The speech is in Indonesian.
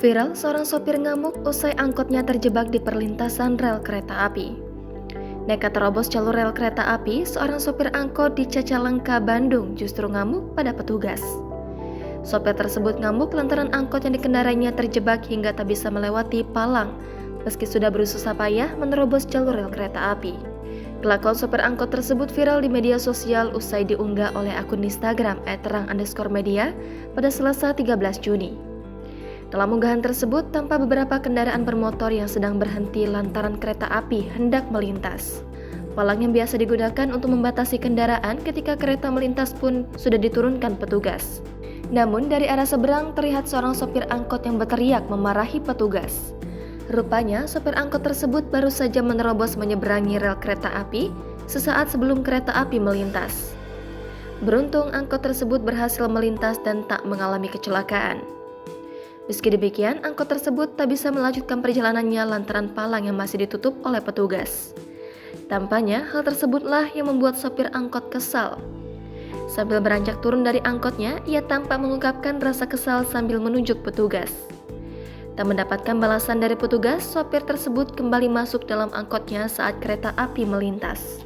Viral seorang sopir ngamuk usai angkotnya terjebak di perlintasan rel kereta api. Nekat terobos jalur rel kereta api, seorang sopir angkot di Cicalengka, Bandung justru ngamuk pada petugas. Sopir tersebut ngamuk lantaran angkot yang dikendarainya terjebak hingga tak bisa melewati palang, meski sudah berusaha payah menerobos jalur rel kereta api. Kelakuan sopir angkot tersebut viral di media sosial usai diunggah oleh akun Instagram @terang_media pada Selasa 13 Juni. Dalam unggahan tersebut, tampak beberapa kendaraan bermotor yang sedang berhenti lantaran kereta api hendak melintas. Palang yang biasa digunakan untuk membatasi kendaraan ketika kereta melintas pun sudah diturunkan petugas. Namun dari arah seberang terlihat seorang sopir angkot yang berteriak memarahi petugas. Rupanya sopir angkot tersebut baru saja menerobos menyeberangi rel kereta api sesaat sebelum kereta api melintas. Beruntung angkot tersebut berhasil melintas dan tak mengalami kecelakaan. Meski demikian, angkot tersebut tak bisa melanjutkan perjalanannya lantaran palang yang masih ditutup oleh petugas. Tampaknya hal tersebutlah yang membuat sopir angkot kesal. Sambil beranjak turun dari angkotnya, ia tampak mengungkapkan rasa kesal sambil menunjuk petugas. Tak mendapatkan balasan dari petugas, sopir tersebut kembali masuk dalam angkotnya saat kereta api melintas.